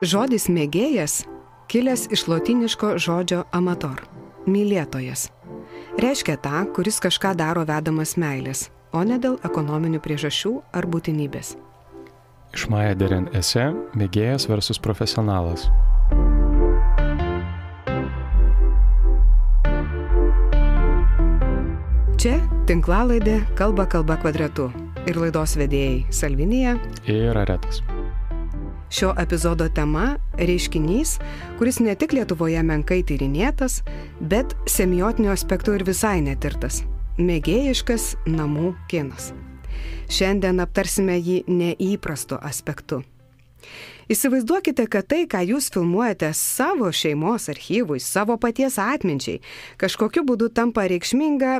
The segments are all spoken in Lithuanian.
Žodis mėgėjas kilęs iš lotyniško žodžio amator – mylėtojas. Reiškia tą, kuris kažką daro vedamas meilės, o ne dėl ekonominių priežasčių ar būtinybės. Iš Maya Deren esė mėgėjas versus profesionalas. Čia tinklalaidė Kalba kvadratu ir laidos vedėjai Salvinija ir Aretas. Šio epizodo tema – reiškinys, kuris ne tik Lietuvoje menkai tyrinėtas, bet semiotiniu aspektu ir visai netirtas – mėgėjiškas namų kinas. Šiandien aptarsime jį neįprastu aspektu. Įsivaizduokite, kad tai, ką jūs filmuojate savo šeimos archyvui, savo paties atminčiai, kažkokiu būdu tampa reikšminga,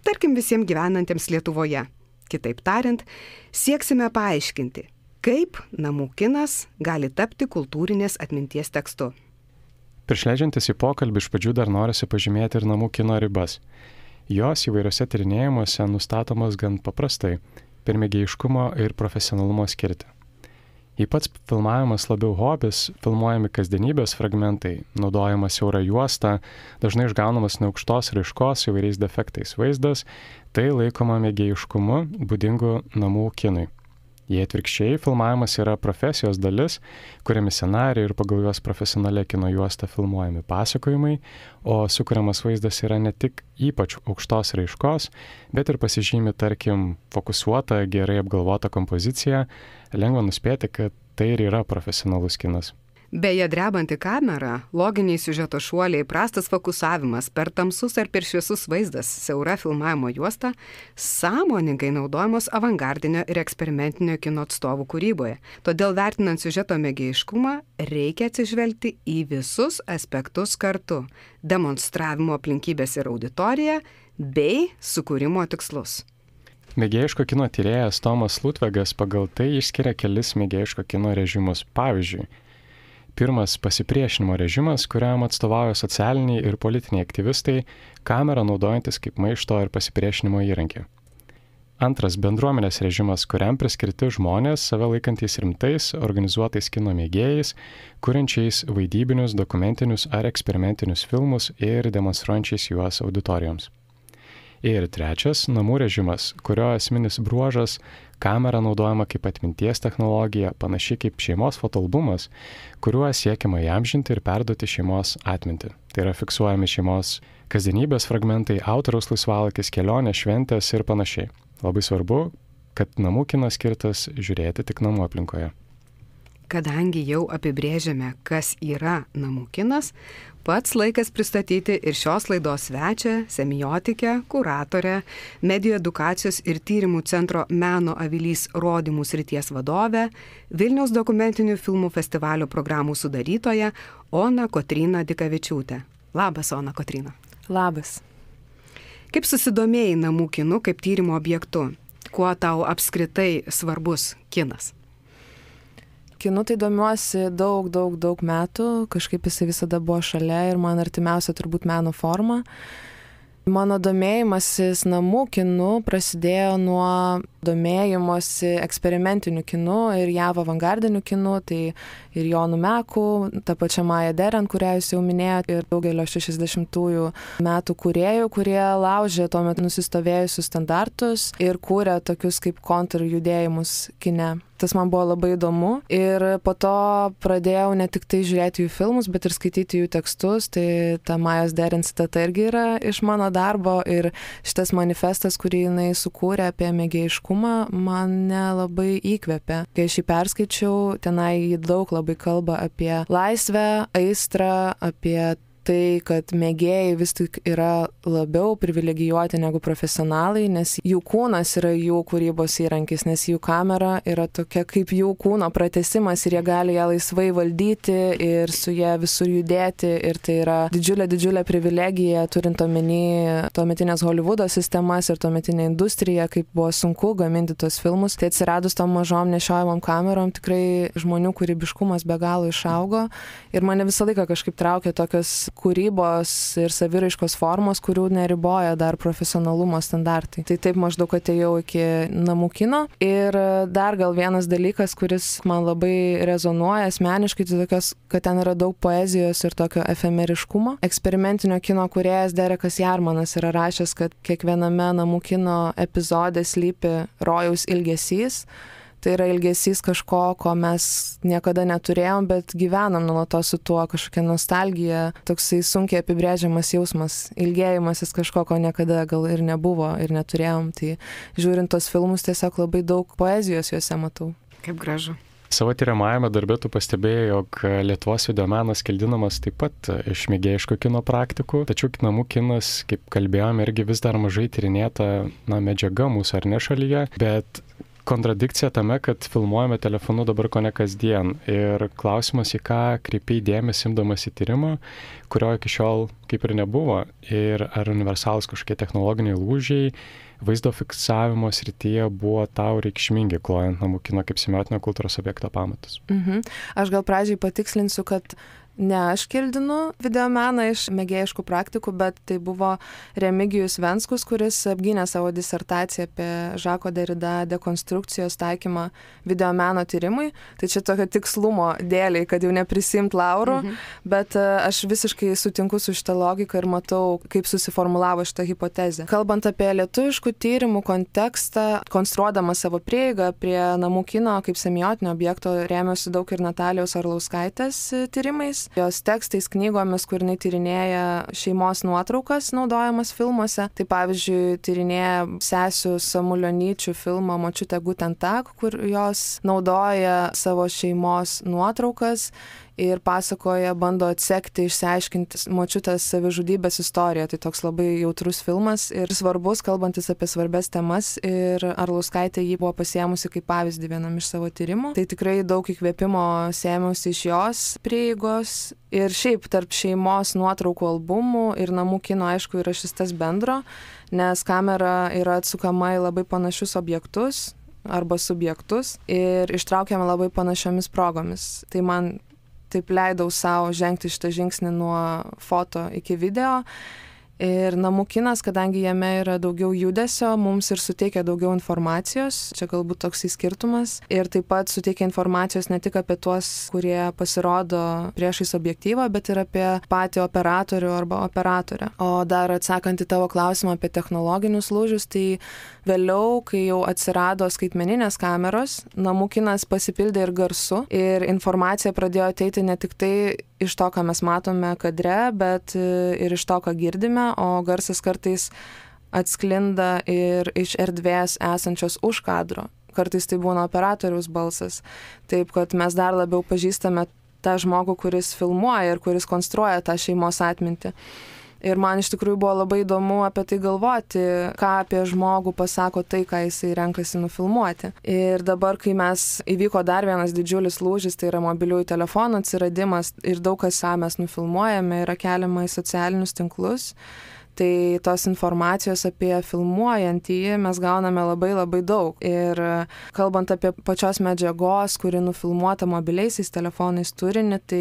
tarkim, visiems gyvenantiems Lietuvoje. Kitaip tariant, sieksime paaiškinti, kaip namų kinas gali tapti kultūrinės atminties tekstu. Prieš leidžiantis į pokalbį iš pradžių dar norisi pažymėti ir namų kino ribas. Jos įvairiose tyrinėjimuose nustatomas gan paprastai, per mėgėjiškumo ir profesionalumo skirtį. Jei pats filmavimas labiau hobis, filmuojami kasdienybės fragmentai, naudojama siaura juosta, dažnai išgaunamas neaukštos raiškos įvairiais defektais vaizdas, tai laikoma mėgėjiškumu būdingu namų kinui. Jei atvirkščiai, filmavimas yra profesijos dalis, kuriami scenarijai ir pagal juos profesionalia kino juosta filmuojami pasakojimai, o sukuriamas vaizdas yra ne tik ypač aukštos raiškos, bet ir pasižymi, tarkim, fokusuota, gerai apgalvota kompozicija, lengva nuspėti, kad tai ir yra profesionalus kinas. Beje, drebanti kamera, loginiai siužeto šuoliai, prastas fokusavimas, per tamsus ar per šviesus vaizdas, siaura filmavimo juosta, sąmoningai naudojamos avangardinio ir eksperimentinio kino atstovų kūryboje. Todėl vertinant siužeto mėgėjiškumą, reikia atsižvelgti į visus aspektus kartu – demonstravimo aplinkybės ir auditoriją bei sukūrimo tikslus. Mėgėjiško kino tyrėjas Tomas Lutvegas pagal tai išskiria kelis mėgėjiško kino režimus. Pavyzdžiui, pirmas pasipriešinimo režimas, kuriam atstovauja socialiniai ir politiniai aktyvistai, kamerą naudojantis kaip maišto ir pasipriešinimo įrankį. Antras bendruomenės režimas, kuriam priskirti žmonės, save laikantys rimtais, organizuotais kino mėgėjais, kuriančiais vaidybinius, dokumentinius ar eksperimentinius filmus ir demonstruojančiais juos auditorijoms. Ir trečias namų režimas, kurio esminis bruožas kamera naudojama kaip atminties technologija, panašiai kaip šeimos fotoalbumas, kuriuo siekiama įamžinti ir perduoti šeimos atmintį. Tai yra fiksuojami šeimos kasdienybės fragmentai, autoriaus laisvalakis, kelionės, šventės ir panašiai. Labai svarbu, kad namų kinas skirtas žiūrėti tik namų aplinkoje. Kadangi jau apibrėžėme, kas yra namų kinas, pats laikas pristatyti ir šios laidos svečią, semiotikę, kuratorę, medijų edukacijos ir tyrimų centro Meno avilys rodymų srities vadovę, Vilniaus dokumentinių filmų festivalio programų sudarytoją Oną Kotryną Dikavičiūtę. Labas, Ona Kotryna. Labas. Kaip susidomėjai namų kinu kaip tyrimo objektu? Kuo tau apskritai svarbus kinas? Kinu tai domiuosi daug metų, kažkaip jisai visada buvo šalia ir man artimiausia turbūt meno forma. Mano domėjimasis namų kinu prasidėjo nuo domėjimosi eksperimentiniu kinu ir JAV avangardiniu kinu, tai ir Jonu Meku, ta pačia Maya Deren, kurią jūs jau minėjote, ir daugelio 60-ųjų metų kūrėjų, kurie laužė tuo metu nusistovėjusius standartus ir kūrė tokius kaip kontrjudėjimus kine. Tas man buvo labai įdomu ir po to pradėjau ne tik tai žiūrėti jų filmus, bet ir skaityti jų tekstus, tai ta Majos Deren citata irgi yra iš mano darbo ir šitas manifestas, kurį jinai sukūrė apie mėgėjiškumą, mane labai įkvėpė. Kai aš jį perskaičiau, tenai jį daug labai kalba apie laisvę, aistrą, apie tai, kad mėgėjai vis tik yra labiau privilegijuoti negu profesionalai, nes jų kūnas yra jų kūrybos įrankis, nes jų kamera yra tokia kaip jų kūno pratęsimas ir jie gali ją laisvai valdyti ir su ją visur judėti ir tai yra didžiulė privilegija, turint omeny tuometinės Hollywoodo sistemas ir tuometinę industriją, kaip buvo sunku gaminti tos filmus. Tai atsiradus tom mažom nešiojamom kamerom tikrai žmonių kūrybiškumas be galo išaugo ir mane visą laiką kažkaip traukė tokios kūrybos ir saviraiškos formos, kurių neriboja dar profesionalumo standartai. Tai taip maždaug atėjau iki namų kino. Ir dar gal vienas dalykas, kuris man labai rezonuoja asmeniškai, tai tokios, kad ten yra daug poezijos ir tokio efemeriškumo. Eksperimentinio kino kūrėjas Derekas Jarmanas yra rašęs, kad kiekviename namų kino epizode slypi rojaus ilgesys. Tai yra ilgesys kažko, ko mes niekada neturėjom, bet gyvenam nuolatos su tuo, kažkokia nostalgija, toksai sunkiai apibrėžiamas jausmas, ilgėjimasis kažko, ko niekada gal ir nebuvo ir neturėjom. Tai žiūrint tos filmus, tiesiog labai daug poezijos juose matau. Kaip gražu. Savo tyriamajame darbe tu pastebėjai, jog Lietuvos videomenas kildinamas taip pat iš mėgėjiško kino praktikų, tačiau namų kinas, kaip kalbėjome, irgi vis dar mažai tyrinėta medžiaga mūsų ar ne šalyje, bet kontradikcija tame, kad filmuojame telefonu dabar kone kasdien. Ir klausimas, į ką kreipiai dėmesį imdamas į tyrimą, kurio iki šiol kaip ir nebuvo. Ir ar universalūs kažkokie technologiniai lūžiai vaizdo fiksavimo srityje buvo tau reikšmingi, klojant namų kino kaip semiotinio kultūros objekto pamatus. Aš gal pradžiai patikslinsiu, kad ne aš kildinu videomeną iš mėgėjiškų praktikų, bet tai buvo Remigijus Venskus, kuris apgynė savo disertaciją apie Žako Derida dekonstrukcijos taikymą videomeno tyrimui. Tai čia tokio tikslumo dėliai, kad jau neprisimt laurų, bet aš visiškai sutinku su šitą logiką ir matau, kaip susiformulavo šitą hipotezę. Kalbant apie lietuviškų tyrimų kontekstą, konstruodama savo prieigą prie namų kino kaip semiotinio objekto, rėmėsi daug ir Natalijos Arlauskaitės tyrimais. Jos tekstais, knygomis, kur jinai tyrinėja šeimos nuotraukas naudojamas filmuose. Tai pavyzdžiui, tyrinėja sesių Samulionyčių filmą Močiutė Guten Tag, kur jos naudoja savo šeimos nuotraukas ir pasakoja, bando atsekti, išsiaiškinti močiutės savižudybės istoriją. Tai toks labai jautrus filmas ir svarbus, kalbantis apie svarbes temas. Ir Arlauskaitė jį buvo pasiėmusi kaip pavyzdį vienam iš savo tyrimų. Tai tikrai daug įkvėpimo sėmiausi iš jos prieigos. Ir šiaip tarp šeimos nuotraukų albumų ir namų kino, aišku, yra šis tas bendro, nes kamera yra atsukama į labai panašius objektus arba subjektus ir ištraukiama labai panašiomis progomis. Tai man taip leidau savo žengti šitą žingsnį nuo foto iki video. Ir namų kinas, kadangi jame yra daugiau judesio, mums ir suteikia daugiau informacijos, čia galbūt toks skirtumas. Ir taip pat suteikia informacijos ne tik apie tuos, kurie pasirodo priešais objektyvą, bet ir apie patį operatorių arba operatorę. O dar atsakant į tavo klausimą apie technologinius lūžius, tai vėliau, kai jau atsirado skaitmeninės kameros, namų kinas pasipildė ir garsu. Ir informacija pradėjo ateiti ne tik tai iš to, ką mes matome kadre, bet ir iš to, ką girdime, o garsas kartais atsklinda ir iš erdvės esančios už kadro. Kartais tai būna operatoriaus balsas. Taip, kad mes dar labiau pažįstame tą žmogų, kuris filmuoja ir kuris konstruoja tą šeimos atmintį. Ir man iš tikrųjų buvo labai įdomu apie tai galvoti, ką apie žmogų pasako tai, ką jisai renkasi nufilmuoti. Ir dabar, kai įvyko dar vienas didžiulis lūžis, tai yra mobiliųjų telefonų atsiradimas ir daug kas, ką mes nufilmuojame, yra keliama į socialinius tinklus. Tai tos informacijos apie filmuojantįjį mes gauname labai labai daug. Ir kalbant apie pačios medžiagos, kuri nufilmuota mobiliaisiais telefonais turinį, tai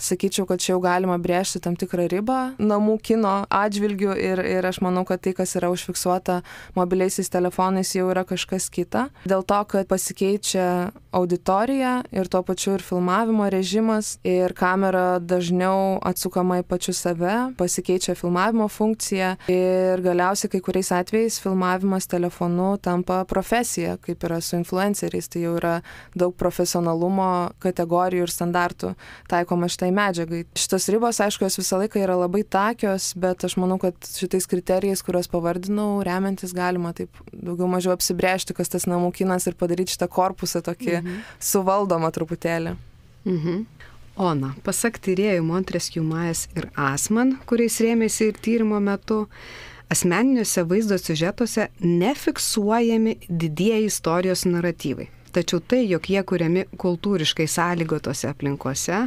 sakyčiau, kad čia jau galima brėžti tam tikrą ribą namų kino atžvilgių ir aš manau, kad tai, kas yra užfiksuota mobiliaisiais telefonais, jau yra kažkas kita. Dėl to, kad pasikeičia auditorija ir tuo pačiu ir filmavimo režimas ir kamera dažniau atsukama į pačius save, pasikeičia filmavimo funkcija. Ir galiausiai kai kuriais atvejais filmavimas telefonu tampa profesija, kaip yra su influenceriais, tai jau yra daug profesionalumo kategorijų ir standartų taikoma šitai medžiagai. Šitos ribos, aišku, jos visą laiką yra labai takios, bet aš manau, kad šitais kriterijais, kuriuos pavardinau, remiantis galima taip daugiau mažiau apsibrėžti, kas tas namų kinas ir padaryti šitą korpusą tokį suvaldomą truputėlį. Ona, pasak tyrėjų Montresquieu, Maes ir Asman, kuriais rėmėsi ir tyrimo metu, asmeniniuose vaizdo siužetuose nefiksuojami didieji istorijos naratyvai. Tačiau tai, jog jie kuriami kultūriškai sąlygotose aplinkose,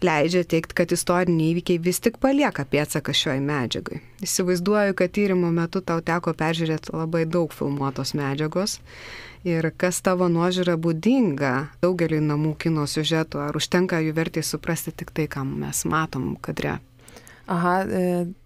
leidžia teigti, kad istoriniai įvykiai vis tik palieka pėdsaką šioj medžiagai. Įsivaizduoju, kad tyrimo metu tau teko peržiūrėti labai daug filmuotos medžiagos. Ir kas tavo nuožiūra būdinga daugeliui namų kino siužetų, ar užtenka jų vertės suprasti tik tai, ką mes matom kadre? Aha,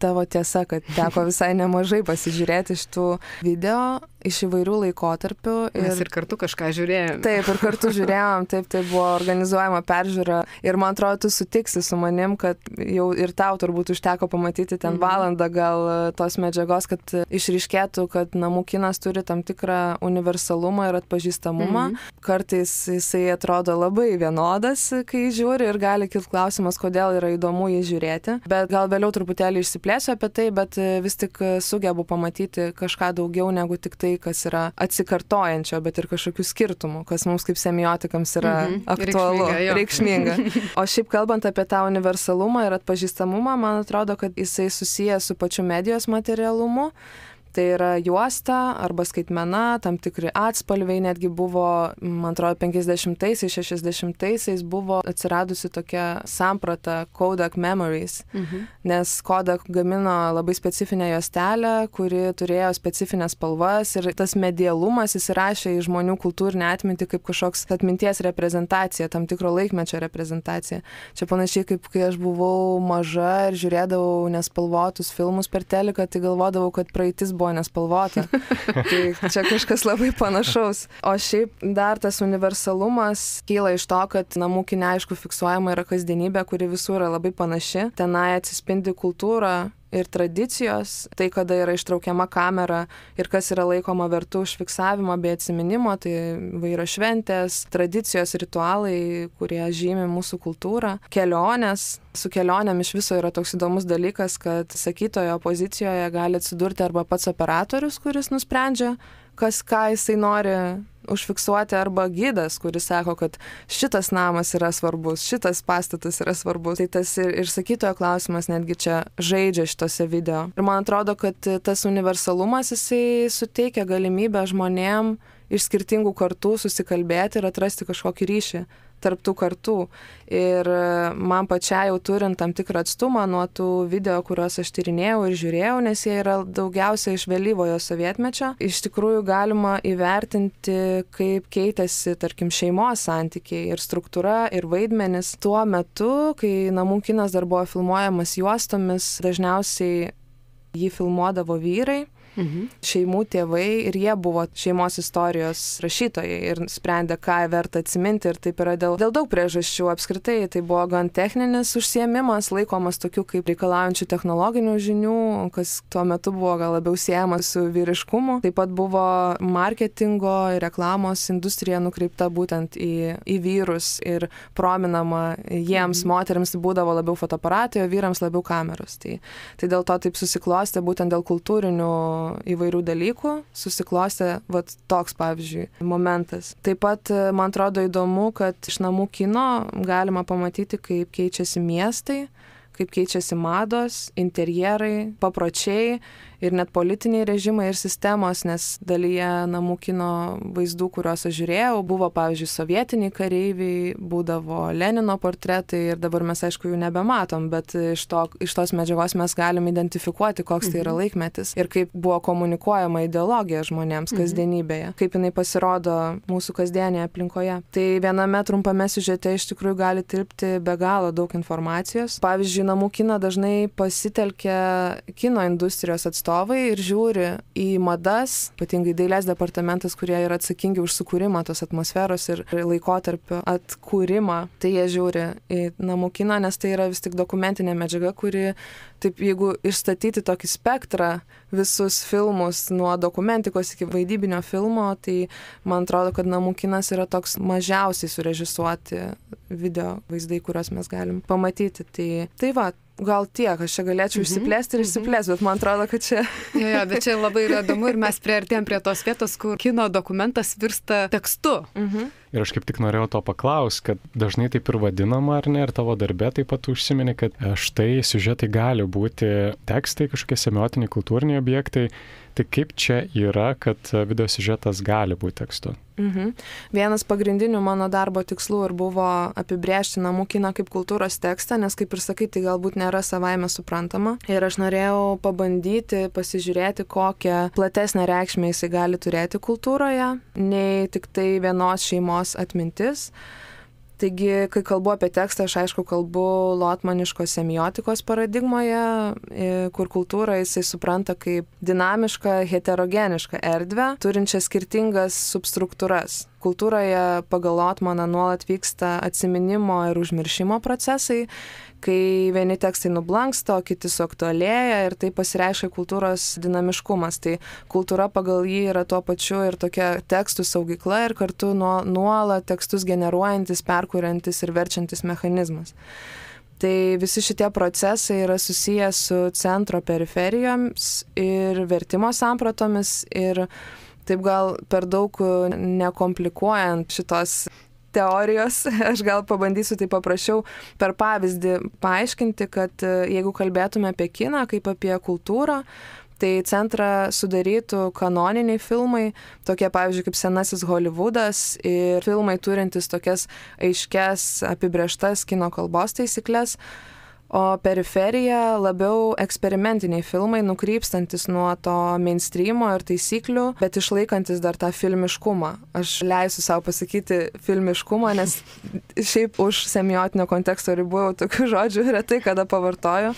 tavo tiesa, kad teko visai nemažai pasižiūrėti iš tų video iš įvairių laikotarpių. Mes ir kartu kažką žiūrėjome. Taip, ir kartu žiūrėjom, taip, tai buvo organizuojama peržiūra. Ir man atrodo, tu sutiksi su manim, kad jau ir tau turbūt užteko pamatyti ten valandą gal tos medžiagos, kad išryškėtų, kad namų kinas turi tam tikrą universalumą ir atpažįstamumą. Kartais jisai atrodo labai vienodas, kai žiūri ir gali kilti klausimas, kodėl yra įdomu jį žiūrėti. Bet gal vėliau truputėlį išsiplėsiu apie tai, bet vis tik sugebu pamatyti kažką daugiau negu tik tai, kas yra atsikartojančio, bet ir kažkokių skirtumų, kas mums kaip semiotikams yra aktualu, reikšminga. O šiaip kalbant apie tą universalumą ir atpažįstamumą, man atrodo, kad jisai susijęs su pačiu medijos materialumu. Tai yra juosta arba skaitmena, tam tikri atspalviai, netgi buvo, man atrodo, 50-aisiais, 60-aisiais buvo atsiradusi tokia samprata Kodak Memories, nes Kodak gamino labai specifinę juostelę, kuri turėjo specifines spalvas ir tas medialumas įsirašė į žmonių kultūrinę atmintį kaip kažkoks atminties reprezentacija, tam tikro laikmečio reprezentacija. Čia panašiai kaip kai aš buvau maža ir žiūrėdavau nespalvotus filmus per teliką, tai galvodavau, kad praeitis buvo nespalvota. Tai čia kažkas labai panašaus. O šiaip dar tas universalumas kyla iš to, kad namų kine aišku fiksuojama yra kasdienybė, kuri visur yra labai panaši. Tenai atsispindi kultūra ir tradicijos, tai kada yra ištraukiama kamera ir kas yra laikoma vertu užfiksavimo bei atsiminimo, tai įvairios šventės, tradicijos, ritualai, kurie žymi mūsų kultūrą. Kelionės, su kelionėm iš viso yra toks įdomus dalykas, kad sakytojo pozicijoje gali atsidurti arba pats operatorius, kuris nusprendžia, ką jisai nori užfiksuoti, arba gidas, kuris sako, kad šitas namas yra svarbus, šitas pastatas yra svarbus. Tai tas ir sakytojo klausimas netgi čia žaidžia šitose video. Ir man atrodo, kad tas universalumas jisai suteikia galimybę žmonėm iš skirtingų kartų susikalbėti ir atrasti kažkokį ryšį tarp tų kartų. Ir man pačiai jau turint tam tikrą atstumą nuo tų video, kuriuos aš tyrinėjau ir žiūrėjau, nes jie yra daugiausia iš vėlyvojo sovietmečio, iš tikrųjų galima įvertinti, kaip keitėsi, tarkim, šeimos santykiai ir struktūra ir vaidmenis. Tuo metu, kai namų kinas dar buvo filmuojamas juostomis, dažniausiai jį filmuodavo vyrai, šeimų tėvai, ir jie buvo šeimos istorijos rašytojai ir sprendė, ką verta atsiminti, ir taip yra dėl daug priežasčių. Apskritai tai buvo gan techninis užsiėmimas, laikomas tokiu kaip reikalaujančių technologinių žinių, kas tuo metu buvo gal labiau siejamas su vyriškumu. Taip pat buvo marketingo ir reklamos industrija nukreipta būtent į vyrus ir prominama jiems, moteriams būdavo labiau fotoaparatai, o vyrams labiau kameros. Tai dėl to taip susiklostė, būtent dėl kultūrinių įvairių dalykų susiklostė toks, pavyzdžiui, momentas. Taip pat man atrodo įdomu, kad iš namų kino galima pamatyti, kaip keičiasi miestai, kaip keičiasi mados, interjerai, papročiai ir net politiniai režimai ir sistemos, nes dalyje namų kino vaizdų, kuriuos aš žiūrėjau, buvo, pavyzdžiui, sovietiniai kareiviai, būdavo Lenino portretai ir dabar mes, aišku, jų nebematom, bet iš tos medžiagos mes galim identifikuoti, koks tai yra laikmetis ir kaip buvo komunikuojama ideologija žmonėms kasdienybėje, kaip jinai pasirodo mūsų kasdienėje aplinkoje. Tai viename trumpame siužete iš tikrųjų gali tilpti be galo daug informacijos. Pavyzdžiui, namų kiną dažnai pasitelkia kino industrijos atstovai ir žiūri į madas, ypatingai dailės departamentas, kurie yra atsakingi už sukūrimą tos atmosferos ir laikotarpio atkūrimą. Tai jie žiūri į namų kiną, nes tai yra vis tik dokumentinė medžiaga, kuri, taip, jeigu išstatyti tokį spektrą visus filmus nuo dokumentikos iki vaidybinio filmo, tai man atrodo, kad namų kinas yra toks mažiausiai surežisuoti video vaizdai, kuriuos mes galim pamatyti. Tai va, gal tiek, aš čia galėčiau išsiplėsti ir išsiplėsti, bet man atrodo, kad čia... Jo, bet čia labai yra įdomu ir mes priartėjom prie tos vietos, kur kino dokumentas virsta tekstu. Ir aš kaip tik norėjau to paklausti, kad dažnai taip ir vadinama, ar ne, ir tavo darbe taip pat užsimeni, kad štai siužetai gali būti tekstai, kažkokie semiotiniai, kultūriniai objektai. Tai kaip čia yra, kad video siužetas gali būti tekstu? Vienas pagrindinių mano darbo tikslų ir buvo apibrėžti namų kiną kaip kultūros tekstą, nes, kaip ir sakai, tai galbūt nėra savaime suprantama. Ir aš norėjau pabandyti pasižiūrėti, kokią platesnę reikšmę jisai gali turėti kultūroje, nei tik tai vienos šeimos atmintis. Taigi, kai kalbu apie tekstą, aš aišku kalbu lotmaniškos semiotikos paradigmoje, kur kultūrą jisai supranta kaip dinamišką, heterogenišką erdvę, turinčią skirtingas substruktūras. Kultūroje pagal Lotmaną nuolat vyksta atsiminimo ir užmiršimo procesai, kai vieni tekstai nublanksta, o kiti suaktualėja ir tai pasireiškia kultūros dinamiškumas. Tai kultūra pagal jį yra tuo pačiu ir tokia tekstų saugykla ir kartu nuolat tekstus generuojantis, perkuriantis ir verčiantis mechanizmas. Tai visi šitie procesai yra susiję su centro periferijoms ir vertimo sampratomis ir taip gal per daug nekomplikuojant šitos teorijos, aš gal pabandysiu tai paprašiau per pavyzdį paaiškinti, kad jeigu kalbėtume apie kiną kaip apie kultūrą, tai centrą sudarytų kanoniniai filmai, tokie pavyzdžiui kaip senasis Hollywoodas ir filmai turintys tokias aiškias apibrėžtas kino kalbos taisyklės, o periferija labiau eksperimentiniai filmai, nukrypstantis nuo to mainstreamo ir taisyklių, bet išlaikantis dar tą filmiškumą. Aš leisiu savo pasakyti filmiškumą, nes šiaip už semiotinio konteksto ribų jau tokių žodžių retai kada pavartoju.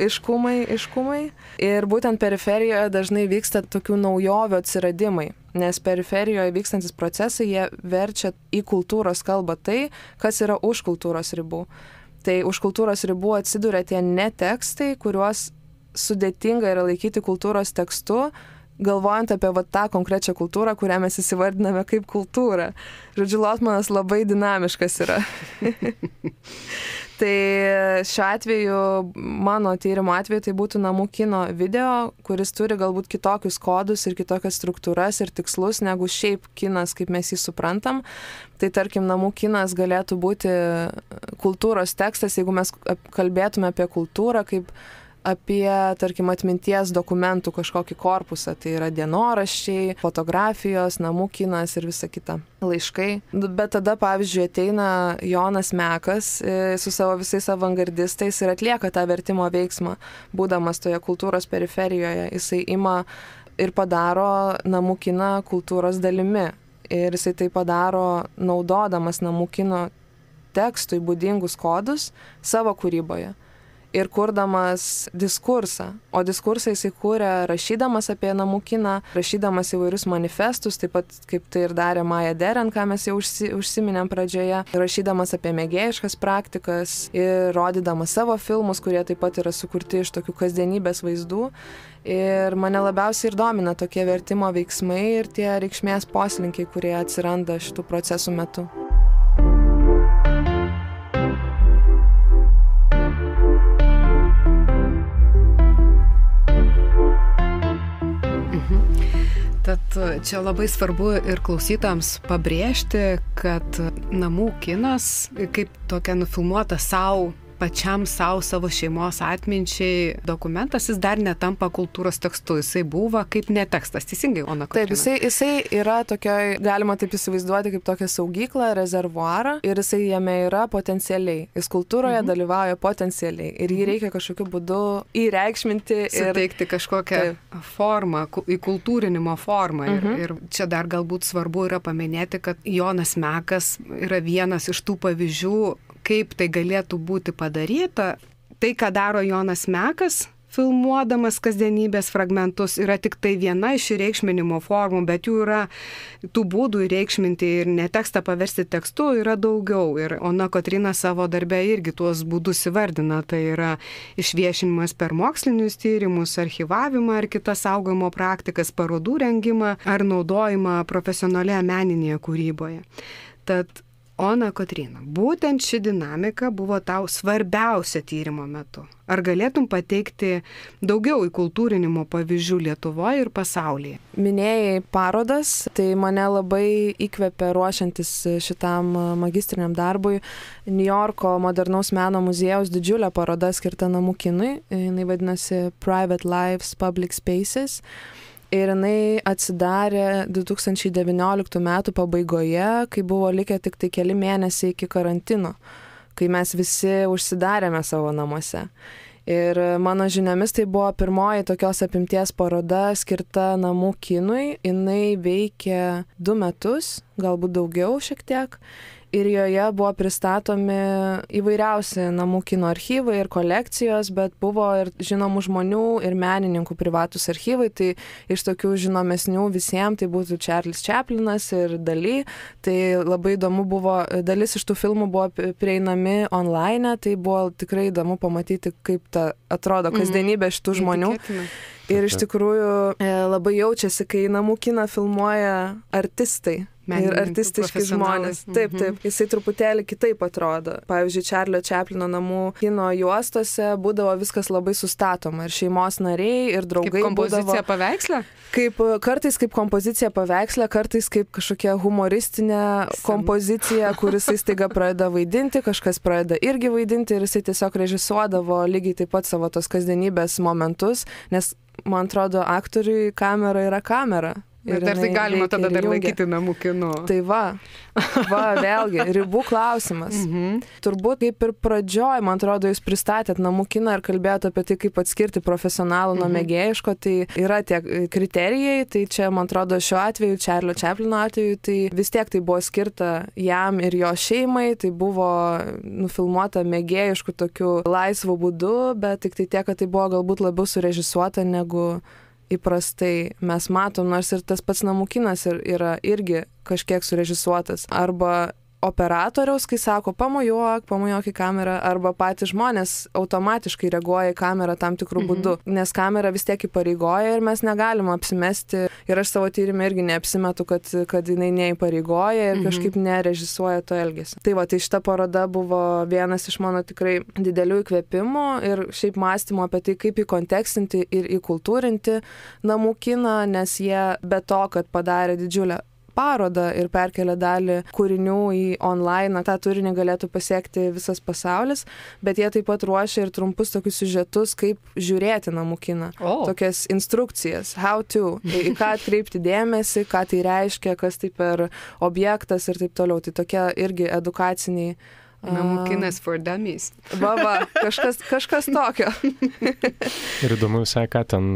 Iškumai. Ir būtent periferijoje dažnai vyksta tokių naujovių atsiradimai. Nes periferijoje vykstantis procesai, jie verčia į kultūros kalbą tai, kas yra už kultūros ribų. Tai už kultūros ribų atsiduria tie netekstai, kuriuos sudėtinga yra laikyti kultūros tekstu, galvojant apie tą konkrečią kultūrą, kurią mes įsivardiname kaip kultūrą. Žodžiu, Lotmanas labai dinamiškas yra. Tai šiuo atveju, mano tyrimo atveju, tai būtų namų kino video, kuris turi galbūt kitokius kodus ir kitokias struktūras ir tikslus negu šiaip kinas, kaip mes jį suprantam. Tai tarkim, namų kinas galėtų būti kultūros tekstas, jeigu mes kalbėtume apie kultūrą kaip apie, tarkim, atminties dokumentų kažkokį korpusą. Tai yra dienoraščiai, fotografijos, namų kinas ir visa kita. Laiškai. Bet tada, pavyzdžiui, ateina Jonas Mekas su savo visais avangardistais ir atlieka tą vertimo veiksmą, būdamas toje kultūros periferijoje. Jisai ima ir padaro namų kiną kultūros dalimi. Ir jisai tai padaro naudodamas namų kino tekstui būdingus kodus savo kūryboje. Ir kurdamas diskursą. O diskursą jisai kūrė rašydamas apie namų kiną, rašydamas įvairius manifestus, taip pat kaip tai ir darė Maya Deren, ką mes jau užsiminėm pradžioje, rašydamas apie mėgėjiškas praktikas ir rodydamas savo filmus, kurie taip pat yra sukurti iš tokių kasdienybės vaizdų. Ir mane labiausiai ir domina tokie vertimo veiksmai ir tie reikšmės poslinkiai, kurie atsiranda šitų procesų metu. Tad čia labai svarbu ir klausytams pabrėžti, kad namų kinas, kaip tokia nufilmuota pačiam savo šeimos atminčiai dokumentas, jis dar netampa kultūros tekstu, jisai buvo kaip netekstas, teisingai, Ona Kotryna? Taip, jisai yra tokioj, galima taip įsivaizduoti, kaip tokia saugyklą, rezervuarą ir jisai jame yra potencialiai. Jis kultūroje dalyvauja potencialiai ir jį reikia kažkokiu būdu įreikšminti ir suteikti kažkokią formą, įkultūrinimo formą. Ir čia dar galbūt svarbu yra paminėti, kad Jonas Mekas yra vienas iš tų pavyzdžių, kaip tai galėtų būti padaryta. Tai, ką daro Jonas Mekas, filmuodamas kasdienybės fragmentus, yra tik tai viena iš reikšminimo formų, bet jų yra tų būdų įreikšminti ir netekstą paversti tekstu yra daugiau. Ir Ona Kotryna savo darbe irgi tuos būdus įvardina. Tai yra išviešinimas per mokslinius tyrimus, archyvavimą ar kitas saugojimo praktikas, parodų rengimą ar naudojimą profesionalioje meninėje kūryboje. Tad Ona Kotryna, būtent ši dinamika buvo tau svarbiausia tyrimo metu. Ar galėtum pateikti daugiau įkultūrinimo pavyzdžių Lietuvoje ir pasaulyje? Minėjai parodas, tai mane labai įkvėpė ruošiantis šitam magistriniam darbui Niujorko modernaus meno muziejaus didžiulė paroda skirta namų kinui. Jinai vadinasi Private Lives, Public Spaces. Ir jinai atsidarė 2019 metų pabaigoje, kai buvo likę tik tai keli mėnesiai iki karantino, kai mes visi užsidarėme savo namuose. Ir mano žiniomis tai buvo pirmoji tokios apimties paroda skirta namų kinui. Jinai veikė 2 metus, galbūt daugiau šiek tiek. ir joje buvo pristatomi įvairiausi namų kino archyvai ir kolekcijos, bet buvo ir žinomų žmonių, ir menininkų privatus archyvai. Tai iš tokių žinomesnių visiems tai būtų Charles Chaplinas ir Dali. Tai labai įdomu buvo, dalis iš tų filmų buvo prieinami online, tai buvo tikrai įdomu pamatyti, kaip ta atrodo kasdienybė šitų žmonių. Ir iš tikrųjų labai jaučiasi, kai namų kiną filmuoja artistai. Ir artistiški žmonės. Taip. Jisai truputėlį kitaip atrodo. Pavyzdžiui, Čarlio Čaplino namų kino juostose būdavo viskas labai sustatoma. Ir šeimos nariai, ir draugai kaip kompozicija būdavo... paveikslė? Kartais kaip kompozicija paveikslė, kartais kaip kažkokia humoristinė kompozicija, kuris staiga pradeda vaidinti, kažkas pradeda irgi vaidinti ir jisai tiesiog režisuodavo lygiai taip pat savo tos kasdienybės momentus, nes, man atrodo, aktoriui kamera yra kamera. Ir dar tai galima tada dar laikyti namų kinu. Tai va, vėlgi, ribų klausimas. Turbūt kaip ir pradžioj, man atrodo, jūs pristatėt namų kiną ir kalbėjote apie tai, kaip atskirti profesionalų nuo mėgėjiško, tai yra tie kriterijai, tai čia, man atrodo, šiuo atveju, Čarlio Čaplino atveju, tai vis tiek tai buvo skirta jam ir jo šeimai, tai buvo nufilmuota mėgėjiškų tokiu laisvu būdu, bet tik tai tiek, kad tai buvo galbūt labiau surežisuota negu įprastai mes matom, nors ir tas pats namų kinas yra irgi kažkiek surežisuotas. Arba operatoriaus, kai sako pamojuok į kamerą, arba patys žmonės automatiškai reaguoja į kamerą tam tikrų būdų, nes kamera vis tiek įpareigoja ir mes negalim apsimesti, ir aš savo tyrimą irgi neapsimetu, kad jinai neįpareigoja ir kažkaip nerežisuoja to elgesio. Tai va, tai šita paroda buvo vienas iš mano tikrai didelių įkvėpimų ir šiaip mąstymo apie tai, kaip įkontekstinti ir įkultūrinti namų kiną, nes jie be to, kad padarė didžiulę parodą ir perkelia dalį kūrinių į online, tą turinį galėtų pasiekti visas pasaulis, bet jie taip pat ruošia ir trumpus tokius siužetus, kaip žiūrėti namų kiną. Tokias instrukcijas, how to, į ką atkreipti dėmesį, ką tai reiškia, kas tai per objektas ir taip toliau. Tai tokie irgi edukaciniai. Namų kinas for dummies. Kažkas tokio. Ir įdomu visai, ką ten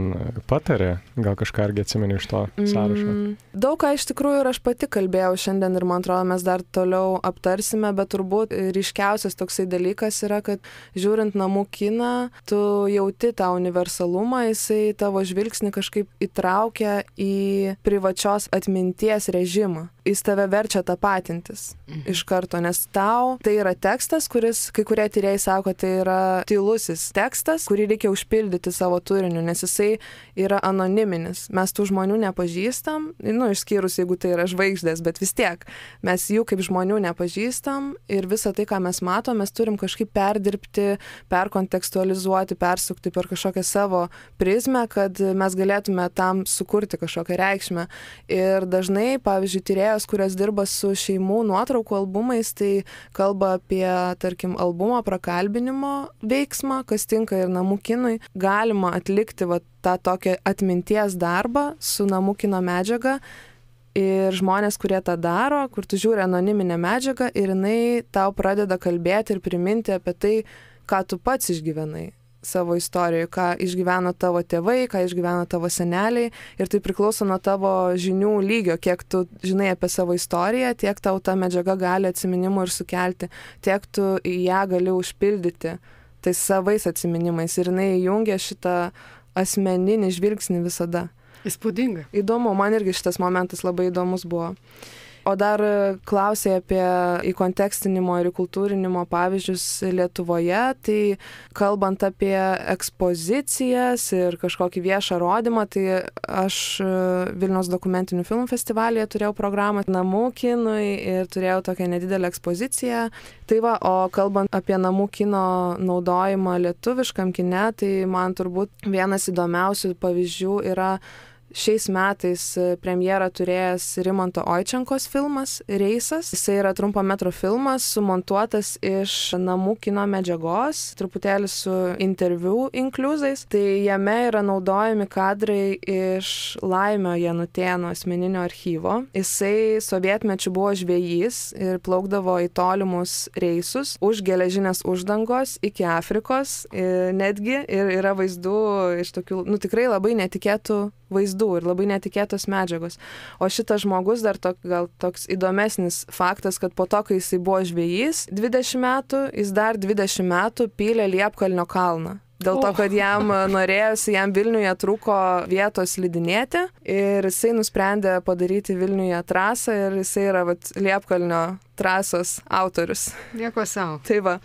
patarė, gal kažką irgi atsimeni iš to sąrašo. Daug ką iš tikrųjų ir aš pati kalbėjau šiandien ir man atrodo mes dar toliau aptarsime, bet turbūt ryškiausias toksai dalykas yra, kad žiūrint namų kiną, tu jauti tą universalumą, jisai tavo žvilgsnį kažkaip įtraukia į privačios atminties režimą. Jis tave verčia tapatintis iš karto, nes tau tai yra tekstas, kuris, kai kurie tyrėjai sako, tai yra tylusis tekstas, kurį reikia užpildyti savo turiniu, nes jisai yra anoniminis. Mes tų žmonių nepažįstam, išskyrus, jeigu tai yra žvaigždės, bet vis tiek mes jų kaip žmonių nepažįstam ir visą tai, ką mes matom, mes turim kažkaip perdirbti, perkontekstualizuoti, persukti per kažkokią savo prizmę, kad mes galėtume tam sukurti kažkokią reikšmę. Ir dažnai, pavyzdžiui, tyrėjos, kurios dirba su šeimų nuotraukų albumais, tai kalba apie, tarkim, albumo prakalbinimo veiksmą, kas tinka ir namų kinui. Galima atlikti tą tokią atminties darbą su namų kino medžiaga ir žmonės, kurie tą daro, kur tu žiūri anoniminę medžiagą ir jinai tau pradeda kalbėti ir priminti apie tai, ką tu pats išgyvenai savo istorijoje, ką išgyveno tavo tėvai, ką išgyveno tavo seneliai, ir tai priklauso nuo tavo žinių lygio, kiek tu žinai apie savo istoriją, tiek tau ta medžiaga gali atsiminimų ir sukelti, tiek tu į ją gali užpildyti tais savais atsiminimais, ir jinai jungia šitą asmeninį žvilgsnį visada. Įspūdinga. Įdomu, man irgi šitas momentas labai įdomus buvo. O dar klausė apie įkontekstinimo ir įkultūrinimo pavyzdžius Lietuvoje, tai kalbant apie ekspozicijas ir kažkokį viešą rodymą, tai aš Vilniaus dokumentinių filmų festivalyje turėjau programą namų kinui ir turėjau tokią nedidelę ekspoziciją. Tai va, o kalbant apie namų kino naudojimą lietuviškam kine, tai man turbūt vienas įdomiausių pavyzdžių yra šiais metais premjerą turėjęs Rimanto Oičenkos filmas Reisas. Jisai yra trumpo metro filmas, sumontuotas iš namų kino medžiagos, truputėlį su interviu inkliuzais. Tai jame yra naudojami kadrai iš Laimio Janutėno asmeninio archyvo. Jisai sovietmečiu buvo žvejys ir plaukdavo į tolimus reisus už geležinės uždangos iki Afrikos netgi. Ir yra vaizdų iš tokių, tikrai labai netikėtų vaizdų ir labai netikėtos medžiagos. O šitas žmogus dar gal toks įdomesnis faktas, kad po to, kai jisai buvo žvejys 20 metų, jis dar 20 metų pylė Liepkalnio kalną. Dėl to, kad jam norėjosi, jam Vilniuje trūko vietos slidinėti ir jisai nusprendė padaryti Vilniuje trasą ir jisai yra Liepkalnio trasos autorius. Nieko savo. Tai va.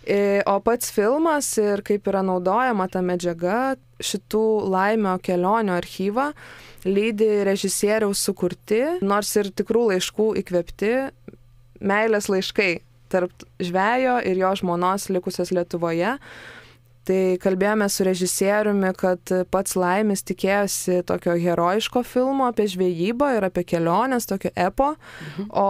O pats filmas ir kaip yra naudojama ta medžiaga, šitų Laimio kelionių archyvą lydi režisieriaus sukurti, nors ir tikrų laiškų įkvėpti meilės laiškai tarp žvejo ir jo žmonos likusios Lietuvoje. Tai kalbėjome su režisieriumi, kad pats Laimis tikėjosi tokio herojiško filmo apie žvejybą ir apie keliones, tokio epo, o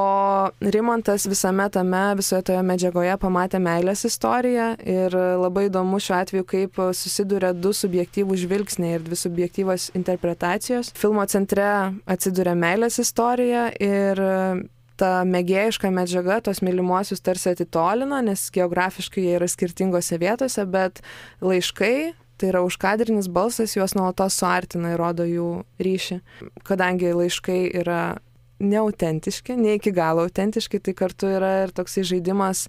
Rimantas visoje toje medžiagoje pamatė meilės istoriją ir labai įdomu šiuo atveju, kaip susiduria du subjektyvų žvilgsniai ir dvi subjektyvos interpretacijos. Filmo centre atsiduria meilės istorija ir ta mėgėjiška medžiaga tos mylimuosius tarsi atitolina, nes geografiškai jie yra skirtingose vietose, bet laiškai, tai yra užkadrinis balsas, juos nuolatos suartina ir rodo jų ryšį. Kadangi laiškai yra neautentiški, ne iki galo autentiški, tai kartu yra ir toks žaidimas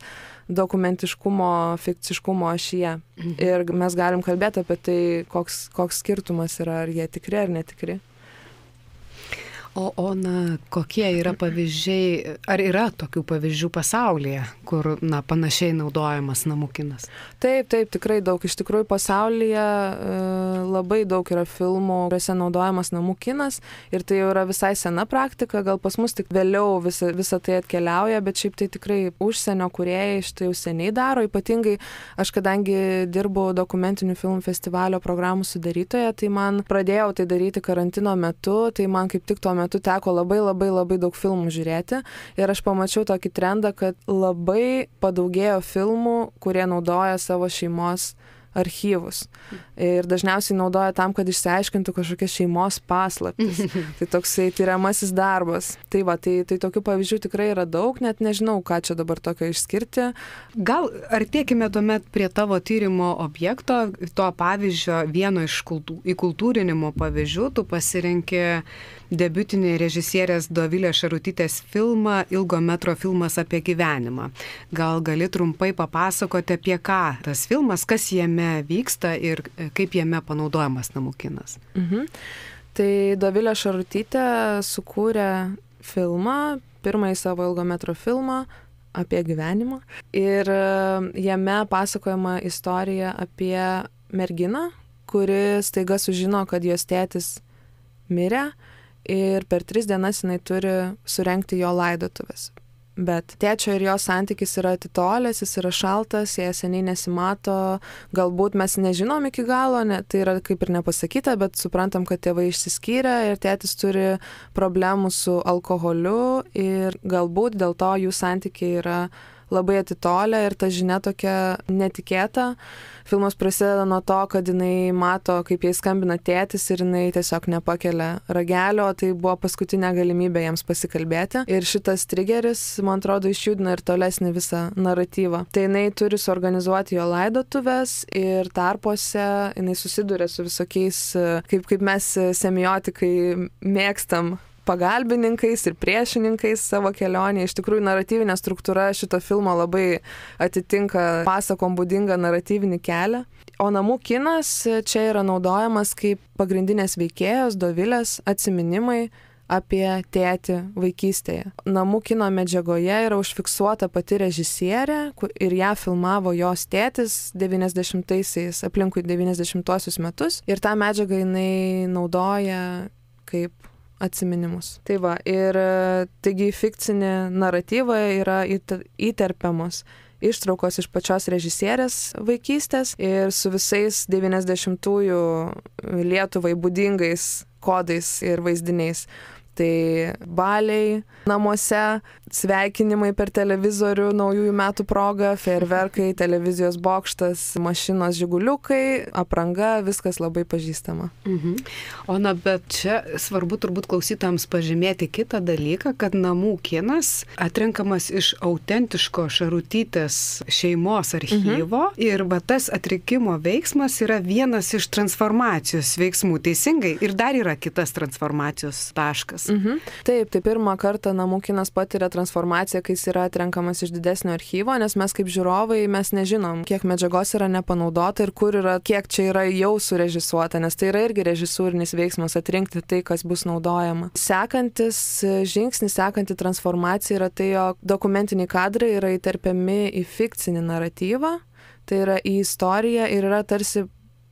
dokumentiškumo, fikciškumo ašyje. Ir mes galim kalbėti apie tai, koks skirtumas yra, ar jie tikri ar netikri. O kokie yra pavyzdžiai, ar yra tokių pavyzdžių pasaulyje, kur panašiai naudojamas namų kinas? Taip, tikrai daug. Iš tikrųjų pasaulyje labai daug yra filmų, kuriuose naudojamas namų kinas ir tai jau yra visai sena praktika, gal pas mus tik vėliau visa tai atkeliauja, bet šiaip tai tikrai užsienio kūrėjai štai jau seniai daro, ypatingai aš kadangi dirbu dokumentinių filmų festivalio programų sudarytoje, tai man pradėjau tai daryti karantino metu, tai man kaip tik tuo metu teko labai daug filmų žiūrėti ir aš pamačiau tokį trendą, kad labai padaugėjo filmų, kurie naudoja savo šeimos archyvus. Ir dažniausiai naudoja tam, kad išsiaiškintų kažkokias šeimos paslaptis. Tai toksai tyriamasis darbas. Tai tokių pavyzdžių tikrai yra daug, net nežinau, ką čia dabar tokio išskirti. Gal artėkime tuomet prie tavo tyrimo objekto, to pavyzdžio, vieno iš įkultūrinimo pavyzdžių, tu pasirinki debiutinį režisierės Dovilės Šarutytės filmą, ilgo metro filmas apie gyvenimą. Gal gali trumpai papasakoti, apie ką tas filmas, kas jame vyksta ir kaip jame panaudojamas namų kinas? Tai Dovilė Šarutytė sukūrė filmą, pirmąjį savo ilgo metro filmą apie gyvenimą. Ir jame pasakojama istorija apie merginą, kuri staiga sužino, kad jos tėtis mirė ir per 3 dienas jinai turi surengti jo laidotuvės. Bet tėčio ir jo santykis yra atitolęs, jis yra šaltas, jie seniai nesimato, galbūt mes nežinom iki galo, tai yra kaip ir nepasakyta, bet suprantam, kad tėvai išsiskyrė ir tėtis turi problemų su alkoholiu ir galbūt dėl to jų santykiai yra labai atitolę ir ta žinia tokia netikėta. Filmas prasideda nuo to, kad jinai mato, kaip jai skambina tėtis ir jinai tiesiog nepakelia ragelio, tai buvo paskutinė galimybė jiems pasikalbėti. Ir šitas trigeris, man atrodo, išjudina ir tolesnį visą naratyvą. Tai jinai turi suorganizuoti jo laidotuvės ir tarpuose jinai susiduria su visokiais, kaip mes semiotikai mėgstam, pagalbininkais ir priešininkais savo kelionėje. Iš tikrųjų, naratyvinė struktūra šito filmo labai atitinka pasakom būdingą naratyvinį kelią. O namų kinas čia yra naudojamas kaip pagrindinės veikėjos Dovilės atsiminimai apie tėtį vaikystėje. Namų kino medžiagoje yra užfiksuota pati režisierė ir ją filmavo jos tėtis 90-aisiais, aplinkui 90-uosius metus. Ir tą medžiagą jinai naudoja kaip atsiminimus. Tai va, ir taigi fikcinė naratyva yra įterpiamos ištraukos iš pačios režisierės vaikystės ir su visais 90-ųjų Lietuvai būdingais kodais ir vaizdiniais. Tai baliai namuose, sveikinimai per televizorių naujųjų metų proga, fejerverkai, televizijos bokštas, mašinos žiguliukai, apranga, viskas labai pažįstama. O bet čia svarbu turbūt klausytojams pažymėti kitą dalyką, kad namų kinas atrenkamas iš autentiško Šarutytės šeimos archyvo ir tas atrinkimo veiksmas yra vienas iš transformacijos veiksmų, teisingai? Ir dar yra kitas transformacijos taškas. Taip, tai pirmą kartą namų kinas patiria transformaciją, kai jis yra atrenkamas iš didesnio archyvo, nes mes kaip žiūrovai mes nežinom, kiek medžiagos yra nepanaudota ir kur yra, kiek čia yra jau surežisuota, nes tai yra irgi režisūrinis veiksmas atrinkti tai, kas bus naudojama. Sekantis žingsnis, sekanti transformacija yra tai, jog dokumentiniai kadrai yra įterpiami į fikcinį naratyvą, tai yra į istoriją ir yra tarsi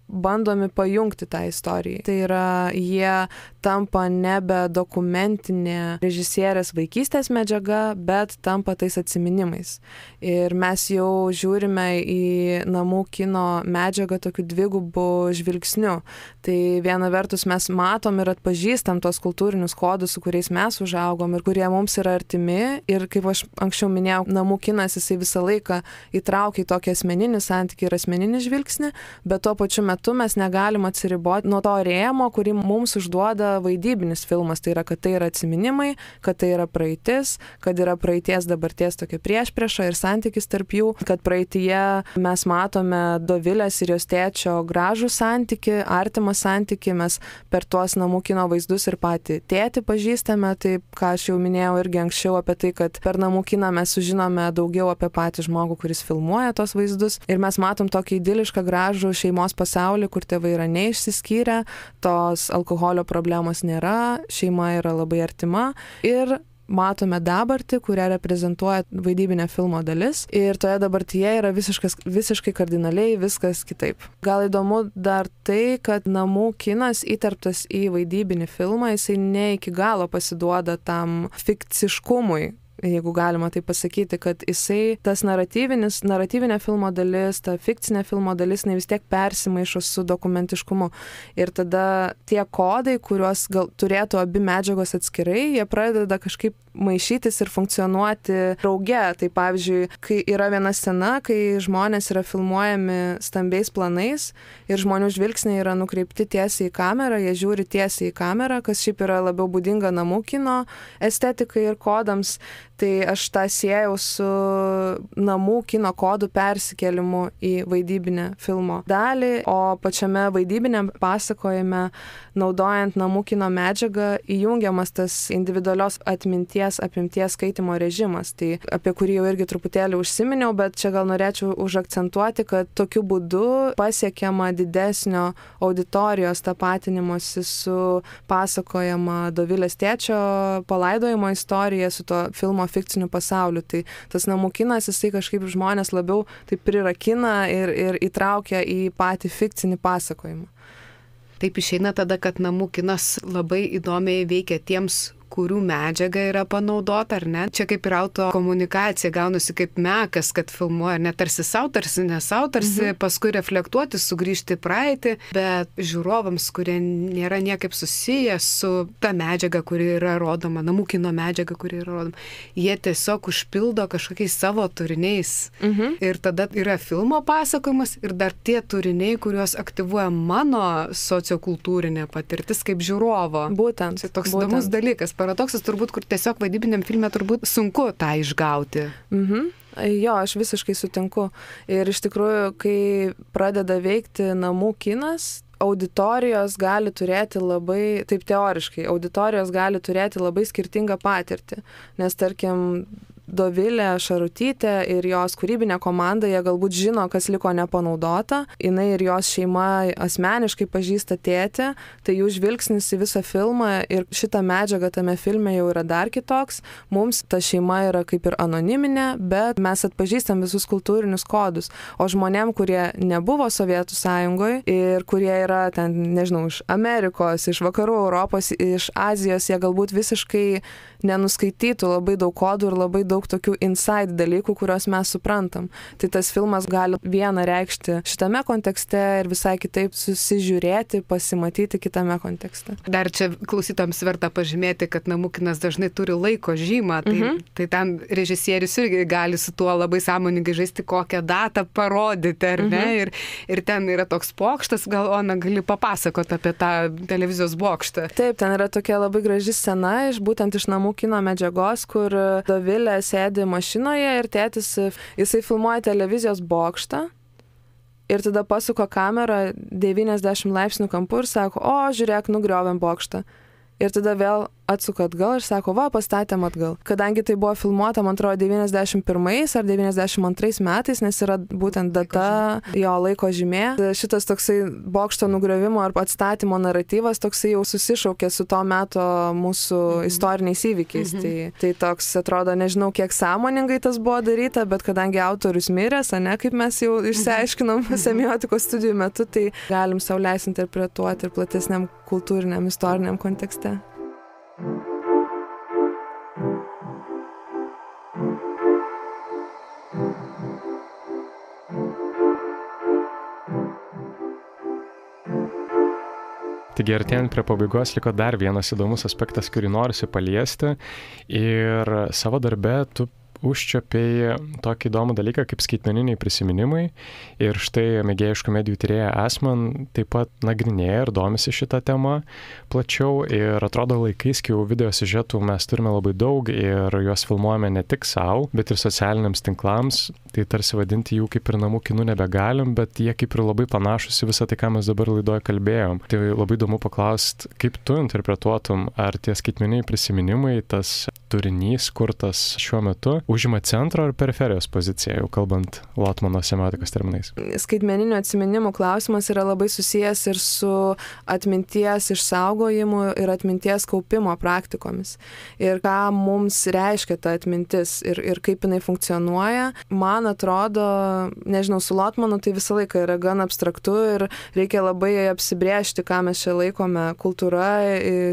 bandomi pajungti tą istoriją. Tai yra, jie tampa nebe dokumentinė režisierės vaikystės medžiaga, bet tampa tais atsiminimais. Ir mes jau žiūrime į namų kino medžiagą tokiu dvigubu žvilgsniu. Tai viena vertus mes matom ir atpažįstam tos kultūrinius kodus, su kuriais mes užaugom ir kurie mums yra artimi. Ir kaip aš anksčiau minėjau, namų kinas jisai visą laiką įtraukia į tokį asmeninį santykį ir asmeninį žvilgsnį, bet tuo pačiu metu mes negalim atsiriboti nuo to rėmo, kurį mums užduoda vaidybinis filmas. Tai yra, kad tai yra atsiminimai, kad tai yra praeitis, kad yra praeities dabarties tokia priešprieša ir santykis tarp jų, kad praeityje mes matome Dovilės ir jos tėčio gražų santykį, artimą santykį, mes per tuos namų kino vaizdus ir patį tėtį pažįstame, taip ką aš jau minėjau irgi anksčiau apie tai, kad per namų kiną mes sužinome daugiau apie patį žmogų, kuris filmuoja tos vaizdus ir mes matom tokį idilišką gražų šeimos pasaulį, kur tėvai yra neišsiskyrę, tos alkoholio problemos nėra, šeima yra labai artima ir matome dabartį, kurią reprezentuoja vaidybinė filmo dalis ir toje dabartyje yra visiškai kardinaliai viskas kitaip. Gal įdomu dar tai, kad namų kinas įterptas į vaidybinį filmą, jisai ne iki galo pasiduoda tam fikciškumui, jeigu galima tai pasakyti, kad jisai, tas naratyvinė filmo dalis, ta fikcinė filmo dalis, vis tiek persimaišo su dokumentiškumu. Ir tada tie kodai, kuriuos gal turėtų abi medžiagos atskirai, jie pradeda kažkaip maišytis ir funkcionuoti drauge. Tai pavyzdžiui, kai yra viena scena, kai žmonės yra filmuojami stambiais planais ir žmonių žvilgsniai yra nukreipti tiesiai į kamerą, jie žiūri tiesiai į kamerą, kas šiaip yra labiau būdinga namų kino estetikai ir kodams, tai aš tą siejau su namų kino kodų persikėlimu į vaidybinę filmo dalį, o pačiame vaidybinėm pasakojime, naudojant namų kino medžiagą, įjungiamas tas individualios atminties apimties skaitimo režimas, tai apie kurį jau irgi truputėlį užsiminiau, bet čia gal norėčiau užakcentuoti, kad tokiu būdu pasiekiama didesnio auditorijos tapatinimosi su pasakojama Dovilės tėčio palaidojimo istorija, su to filmo fikciniu pasauliu. Tai tas namų kinas, jisai kažkaip žmonės labiau taip prirakina ir įtraukia į patį fikcinį pasakojimą. Taip išeina tada, kad namų kinas labai įdomiai veikia tiems, kurių medžiaga yra panaudota, ar ne? Čia kaip ir autokomunikacija gaunasi kaip mekas, kad filmuoja, ne tarsi savo, tarsi ne savo, tarsi paskui reflektuoti, sugrįžti į praeitį, bet žiūrovams, kurie nėra niekaip susiję su ta medžiaga, kuri yra rodoma, namų kino medžiaga, kuri yra rodoma, jie tiesiog užpildo kažkokiais savo turiniais. Ir tada yra filmo pasakojimas ir dar tie turiniai, kuriuos aktyvuoja mano sociokultūrinė patirtis kaip žiūrovo. Būtent. Tai toks įdomus dalykas. Paradoksas turbūt, kur tiesiog vaidybiniam filme turbūt sunku tą išgauti. Jo, aš visiškai sutinku. Ir iš tikrųjų, kai pradeda veikti namų kinas, auditorijos gali turėti labai, taip teoriškai, auditorijos gali turėti labai skirtingą patirtį. Nes tarkim, Dovilė Šarutytė ir jos kūrybinė komanda, jie galbūt žino, kas liko nepanaudota. Jinai ir jos šeima asmeniškai pažįsta tėtį, tai jų žvilgsnis į visą filmą ir šitą medžiagą tame filme jau yra dar kitoks. Mums ta šeima yra kaip ir anoniminė, bet mes atpažįstam visus kultūrinius kodus. O žmonėm, kurie nebuvo Sovietų Sąjungoje ir kurie yra ten, nežinau, iš Amerikos, iš vakarų Europos, iš Azijos, jie galbūt visiškai nenuskaitytų labai daug kodų ir labai daug tokių inside dalykų, kuriuos mes suprantam. Tai tas filmas gali vieną reikšti šitame kontekste ir visai kitaip susižiūrėti, pasimatyti kitame kontekste. Dar čia klausytams verta pažymėti, kad namų kinas dažnai turi laiko žymą, tai ten režisierius irgi gali su tuo labai sąmoningai žaisti, kokią datą parodyti, ar ne? Ir ten yra toks bokštas, gal Ona gali papasakoti apie tą televizijos bokštą. Taip, ten yra tokia labai graži scena būtent iš namų kino medžiagos, kur Dovilė sėdi mašinoje ir tėtis, jisai filmuoja televizijos bokštą ir tada pasuko kamerą 90 laipsnių kampu ir sako, o, žiūrėk, nugriovėm bokštą. Ir tada vėl atsuka atgal ir sako, va, pastatėm atgal. Kadangi tai buvo filmuota, man atrodo, 91 ar 92 metais, nes yra būtent data, jo laiko žymė. Šitas toksai bokšto nugriovimo ar atstatymo naratyvas toksai jau susišaukė su to meto mūsų istoriniais įvykiais. Tai toks, atrodo, nežinau, kiek sąmoningai tas buvo daryta, bet kadangi autorius miręs, ne, kaip mes jau išsiaiškinom semiotikos studijų metu, tai galim sau leisti interpretuoti ir platesniam kultūriniam, istoriniam kontekste. Taigi artėjant prie pabaigos liko dar vienas įdomus aspektas, kurį norisi paliesti ir savo darbe tu užčiuopei tokį įdomų dalyką kaip skaitmeniniai prisiminimai ir štai mėgėjiškų medijų tyrėja Asman taip pat nagrinėja ir domisi šitą temą plačiau ir atrodo laikais, kai jau video siužetų mes turime labai daug ir juos filmuojame ne tik savo, bet ir socialiniams tinklams, tai tarsi vadinti jų kaip ir namų kinų nebegalim, bet jie kaip ir labai panašus į visą tai, ką mes dabar laidoje kalbėjom. Tai labai įdomu paklausti, kaip tu interpretuotum, ar tie skaitmeniniai prisiminimai, tas turinys kurtas šiuo metu, užima centro ar periferijos poziciją, jau kalbant Lotmano semiotikos terminais. Skaitmeninių atsiminimų klausimas yra labai susijęs ir su atminties išsaugojimu ir atminties kaupimo praktikomis. Ir ką mums reiškia ta atmintis ir kaip jinai funkcionuoja. Man atrodo, nežinau, su Lotmanu tai visą laiką yra gan abstraktu ir reikia labai apsibrėžti, ką mes čia laikome kultūra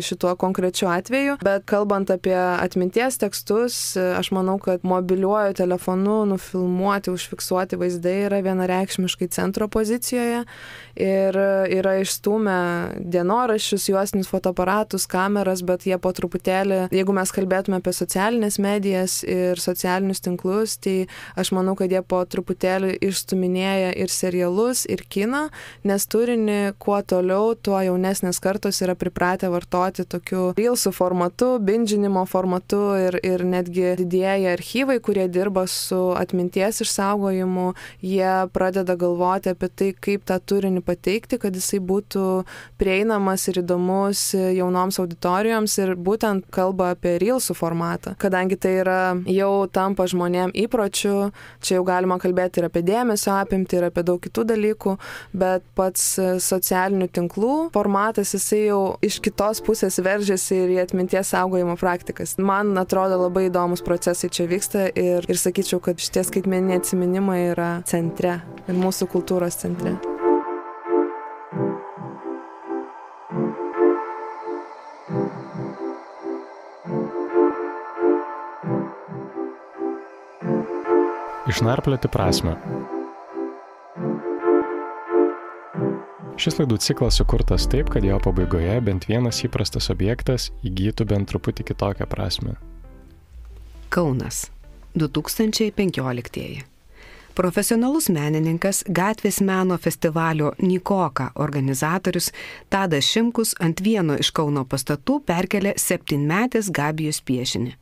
šituo konkrečiu atveju. Bet kalbant apie atminties tekstus, aš manau, kad mobiliuoju telefonu nufilmuoti, užfiksuoti vaizdai yra vienareikšmiškai centro pozicijoje ir yra išstūmę dienoraščius, juostinius fotoaparatus, kameras, bet jie po truputėlį, jeigu mes kalbėtume apie socialinės medijas ir socialinius tinklus, tai aš manau, kad jie po truputėlį išstūminėja ir serialus, ir kiną, nes turinį kuo toliau, tuo jaunesnės kartos yra pripratę vartoti tokiu reelsų formatu, bindžinimo formatu ir netgi didieji archyvai, kurie dirba su atminties išsaugojimu, jie pradeda galvoti apie tai, kaip tą turinį pateikti, kad jisai būtų prieinamas ir įdomus jaunoms auditorijoms ir būtent kalba apie reelsų formatą. Kadangi tai yra jau tampa žmonėm įpročių, čia jau galima kalbėti ir apie dėmesio apimtį, ir apie daug kitų dalykų, bet pats socialinių tinklų formatas, jisai jau iš kitos pusės veržiasi ir į atminties saugojimo praktikas. Man atrodo labai įdomus procesai čia vyksta ir sakyčiau, kad šitie skaitmeniniai atsiminimai yra centre ir mūsų kultūros centre. Išnarplioti prasmę. Šis laidų ciklas sukurtas taip, kad jo pabaigoje bent vienas įprastas objektas įgytų bent truputį kitokią prasmę. Kaunas, 2015. Profesionalus menininkas, gatvės meno festivalio Nikoka organizatorius Tadas Šimkus ant vieno iš Kauno pastatų perkelė 7-metės Gabijos piešinį.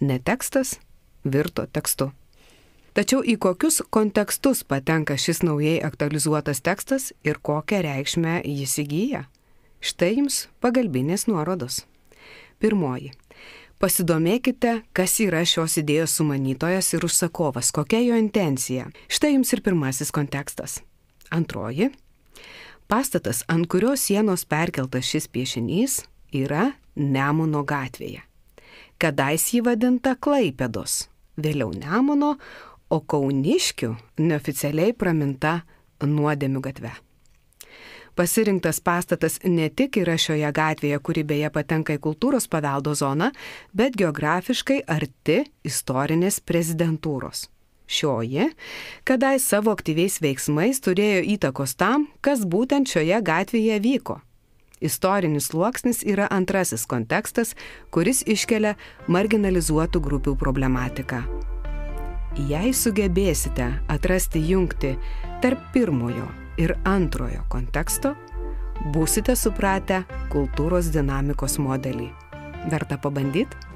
Ne tekstas virto tekstu. Tačiau į kokius kontekstus patenka šis naujai aktualizuotas tekstas ir kokią reikšmę jis įgyja? Štai jums pagalbinės nuorodos. Pirmoji. Pasidomėkite, kas yra šios idėjos sumanytojas ir užsakovas, kokia jo intencija. Štai jums ir pirmasis kontekstas. Antroji. Pastatas, ant kurio sienos perkeltas šis piešinys, yra Nemuno gatvėje. Kadais jį vadinta Klaipėdos, vėliau Nemuno, o kauniškių neoficialiai praminta Nuodėmių gatve. Pasirinktas pastatas ne tik yra šioje gatvėje, kuri beje patenka į kultūros paveldo zoną, bet geografiškai arti istorinės prezidentūros. Šioji, kadai savo aktyviais veiksmais turėjo įtakos tam, kas būtent šioje gatvėje vyko. Istorinis sluoksnis yra antrasis kontekstas, kuris iškelia marginalizuotų grupių problematiką. Jei sugebėsite atrasti jungtį tarp pirmojo ir antrojo konteksto, būsite supratę kultūros dinamikos modelį. Verta pabandyti?